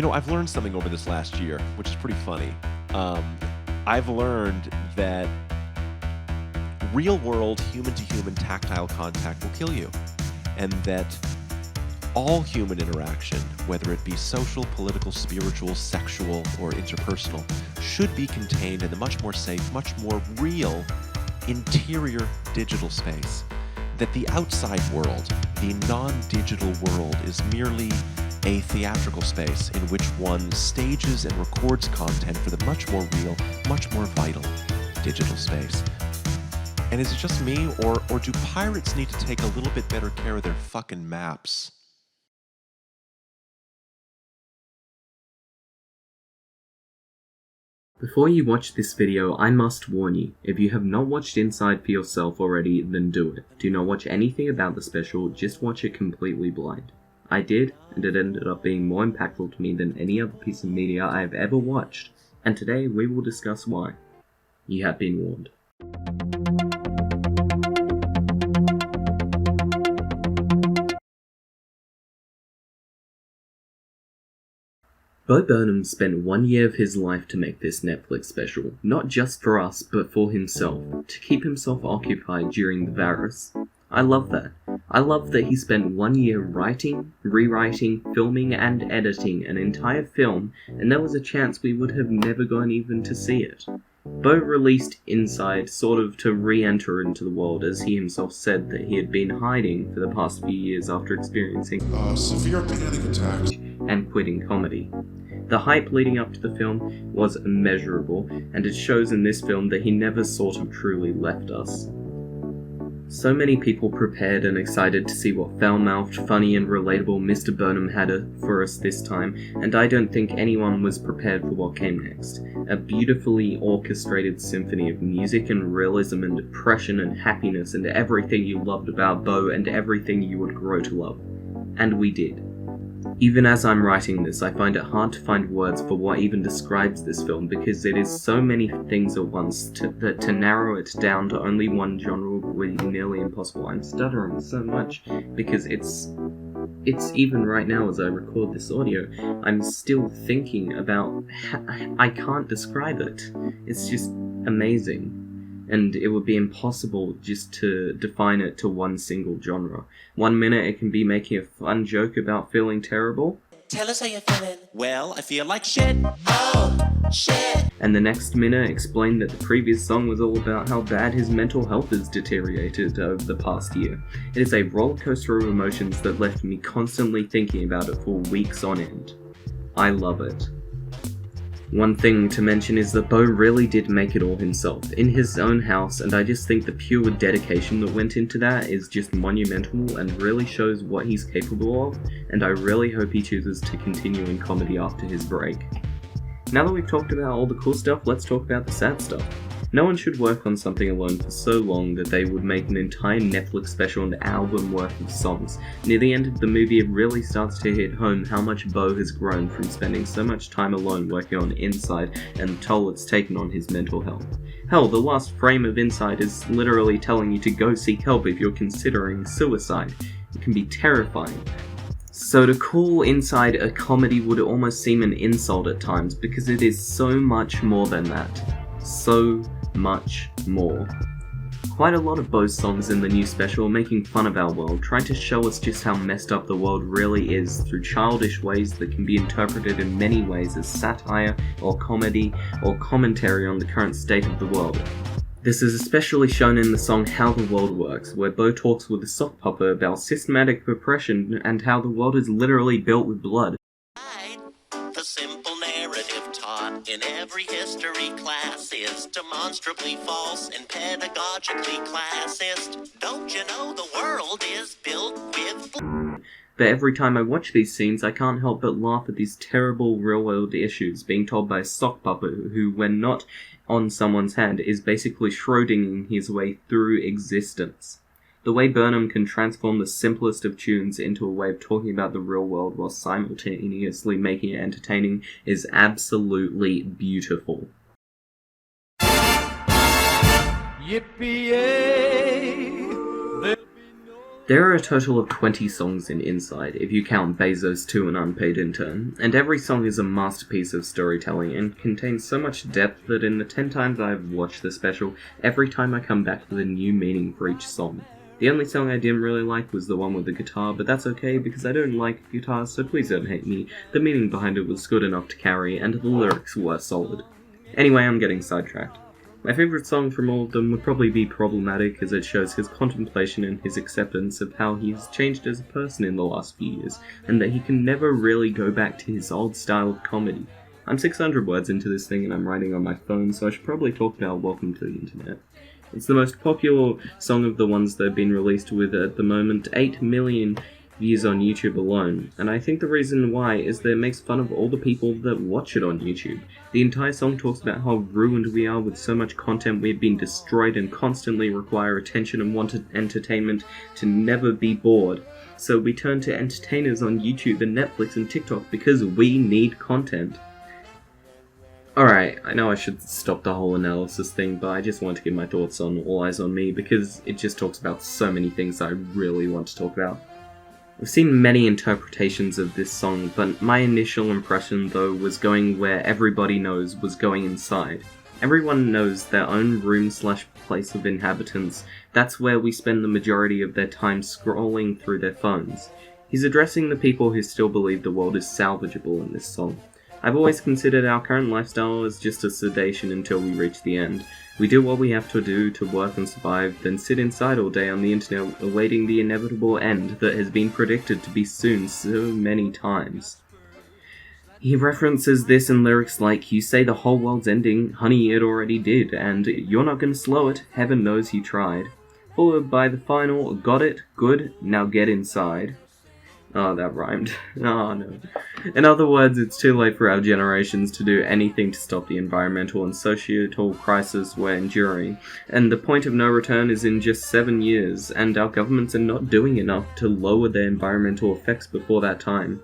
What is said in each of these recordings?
I've learned something over this last year, which is pretty funny. I've learned that real world, human to human tactile contact will kill you. And that all human interaction, whether it be social, political, spiritual, sexual, or interpersonal, should be contained in the much more safe, much more real, interior digital space. That the outside world, the non-digital world, is merely a theatrical space in which one stages and records content for the much more real, much more vital digital space. And is it just me, or do pirates need to take a little bit better care of their fucking maps? Before you watch this video, I must warn you, if you have not watched Inside for yourself already, then do it. Do not watch anything about the special, just watch it completely blind. I did, and it ended up being more impactful to me than any other piece of media I have ever watched, and today we will discuss why. You have been warned. Bo Burnham spent 1 year of his life to make this Netflix special, not just for us, but for himself, to keep himself occupied during the virus. I love that. I love that he spent 1 year writing, rewriting, filming and editing an entire film, and there was a chance we would have never gone even to see it. Bo released Inside sort of to re-enter into the world, as he himself said that he had been hiding for the past few years after experiencing severe panic attacks and quitting comedy. The hype leading up to the film was immeasurable, and it shows in this film that he never sort of truly left us. So many people prepared and excited to see what foul-mouthed, funny and relatable Mr. Burnham had for us this time, and I don't think anyone was prepared for what came next. A beautifully orchestrated symphony of music and realism and depression and happiness and everything you loved about Bo and everything you would grow to love. And we did. Even as I'm writing this, I find it hard to find words for what even describes this film, because it is so many things at once that to narrow it down to only one genre would be nearly impossible. I'm stuttering so much because it's even right now as I record this audio, I'm still thinking about I can't describe it. It's just amazing. And it would be impossible just to define it to one single genre. 1 minute it can be making a fun joke about feeling terrible. Tell us how you're feeling. Well, I feel like shit. Oh, shit. And the next minute explain that the previous song was all about how bad his mental health has deteriorated over the past year. It is a roller coaster of emotions that left me constantly thinking about it for weeks on end. I love it. One thing to mention is that Bo really did make it all himself, in his own house, and I just think the pure dedication that went into that is just monumental and really shows what he's capable of, and I really hope he chooses to continue in comedy after his break. Now that we've talked about all the cool stuff, let's talk about the sad stuff. No one should work on something alone for so long that they would make an entire Netflix special and album worth of songs. Near the end of the movie, it really starts to hit home how much Bo has grown from spending so much time alone working on Inside and the toll it's taken on his mental health. Hell, the last frame of Inside is literally telling you to go seek help if you're considering suicide. It can be terrifying. So to call Inside a comedy would almost seem an insult at times, because it is so much more than that. So much more. Quite a lot of Bo's songs in the new special are making fun of our world, trying to show us just how messed up the world really is through childish ways that can be interpreted in many ways as satire or comedy or commentary on the current state of the world. This is especially shown in the song How the World Works, where Bo talks with a sock puppet about systematic oppression and how the world is literally built with blood. The simple narrative taught in every history class is demonstrably false and pedagogically classist. Don't you know the world is built with But every time I watch these scenes, I can't help but laugh at these terrible real-world issues being told by a sock puppet who, when not on someone's hand, is basically Schrodinging his way through existence. The way Burnham can transform the simplest of tunes into a way of talking about the real world while simultaneously making it entertaining is absolutely beautiful. Yippee-yay, there'll be no There are a total of 20 songs in Inside, if you count Bezos 2 and Unpaid Intern, and every song is a masterpiece of storytelling and contains so much depth that in the 10 times I've watched the special, every time I come back with a new meaning for each song. The only song I didn't really like was the one with the guitar, but that's okay because I don't like guitars, so please don't hate me. The meaning behind it was good enough to carry, and the lyrics were solid. Anyway, I'm getting sidetracked. My favourite song from all of them would probably be Problematic, as it shows his contemplation and his acceptance of how he has changed as a person in the last few years, and that he can never really go back to his old style of comedy. I'm 600 words into this thing and I'm writing on my phone, so I should probably talk about Welcome to the Internet. It's the most popular song of the ones that have been released, with at the moment 8 million views on YouTube alone, and I think the reason why is that it makes fun of all the people that watch it on YouTube. The entire song talks about how ruined we are with so much content. We've been destroyed and constantly require attention and want entertainment to never be bored. So we turn to entertainers on YouTube and Netflix and TikTok because we need content. Alright, I know I should stop the whole analysis thing, but I just want to give my thoughts on All Eyes on Me because it just talks about so many things I really want to talk about. I've seen many interpretations of this song, but my initial impression though was going where everybody knows was going inside. Everyone knows their own room/place of inhabitants. That's where we spend the majority of their time scrolling through their phones. He's addressing the people who still believe the world is salvageable in this song. I've always considered our current lifestyle as just a sedation until we reach the end. We do what we have to do to work and survive, then sit inside all day on the internet awaiting the inevitable end that has been predicted to be soon so many times. He references this in lyrics like, "You say the whole world's ending, honey it already did, and you're not gonna slow it, heaven knows you tried." Followed by the final, "Got it, good, now get inside." Oh, that rhymed. Oh no. In other words, it's too late for our generations to do anything to stop the environmental and societal crisis we're enduring, and the point of no return is in just 7 years, and our governments are not doing enough to lower their environmental effects before that time.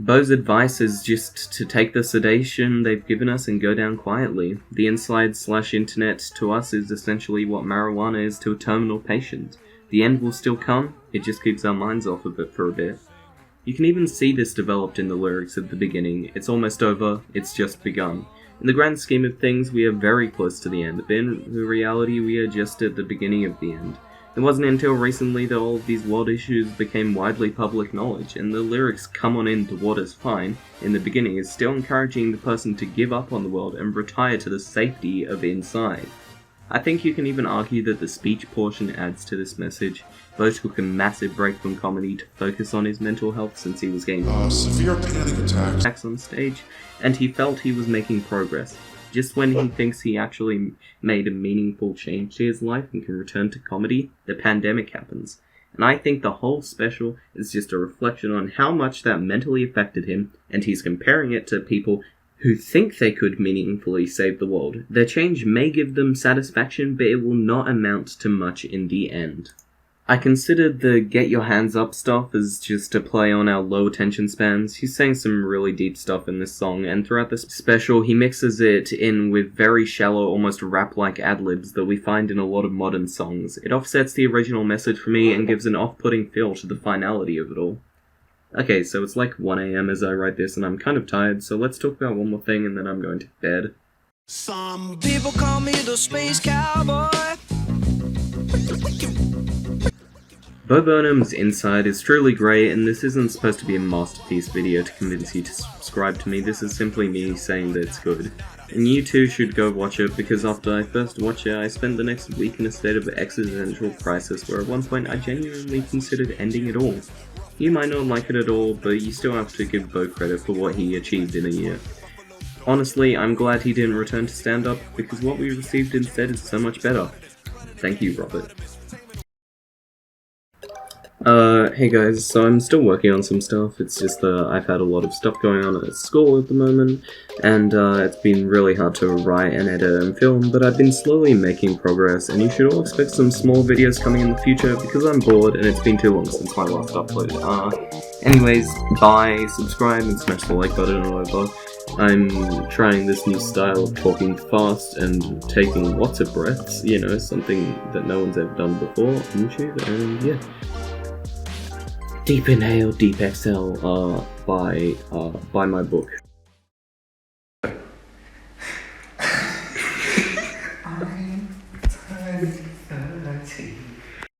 Bo's advice is just to take the sedation they've given us and go down quietly. The inside/internet to us is essentially what marijuana is to a terminal patient. The end will still come, it just keeps our minds off of it for a bit. You can even see this developed in the lyrics at the beginning. It's almost over, it's just begun. In the grand scheme of things, we are very close to the end, but in reality we are just at the beginning of the end. It wasn't until recently that all of these world issues became widely public knowledge, and the lyrics "come on in, the water's fine" in the beginning is still encouraging the person to give up on the world and retire to the safety of inside. I think you can even argue that the speech portion adds to this message. Bo took a massive break from comedy to focus on his mental health since he was getting Severe panic attacks. on stage, and he felt he was making progress. Just when he thinks he actually made a meaningful change to his life and can return to comedy, the pandemic happens. And I think the whole special is just a reflection on how much that mentally affected him, and he's comparing it to people who think they could meaningfully save the world. Their change may give them satisfaction, but it will not amount to much in the end. I considered the get your hands up stuff as just a play on our low attention spans. He's saying some really deep stuff in this song, and throughout this special he mixes it in with very shallow, almost rap-like ad-libs that we find in a lot of modern songs. It offsets the original message for me and gives an off-putting feel to the finality of it all. Okay, so it's like 1 AM as I write this, and I'm kind of tired, so let's talk about one more thing and then I'm going to bed. Some people call me the space cowboy. Bo Burnham's Inside is truly great, and this isn't supposed to be a masterpiece video to convince you to subscribe to me. This is simply me saying that it's good. And you too should go watch it, because after I first watched it, I spent the next week in a state of existential crisis where at one point I genuinely considered ending it all. You might not like it at all, but you still have to give Bo credit for what he achieved in a year. Honestly, I'm glad he didn't return to stand-up, because what we received instead is so much better. Thank you, Robert. Hey guys, so I'm still working on some stuff. It's just that I've had a lot of stuff going on at school at the moment, and it's been really hard to write and edit and film, but I've been slowly making progress, and you should all expect some small videos coming in the future because I'm bored and it's been too long since my last upload. Anyways, bye, subscribe and smash the like button or whatever. I'm trying this new style of talking fast and taking lots of breaths, you know, something that no one's ever done before on YouTube, and yeah. Deep Inhale, Deep Exhale by my book.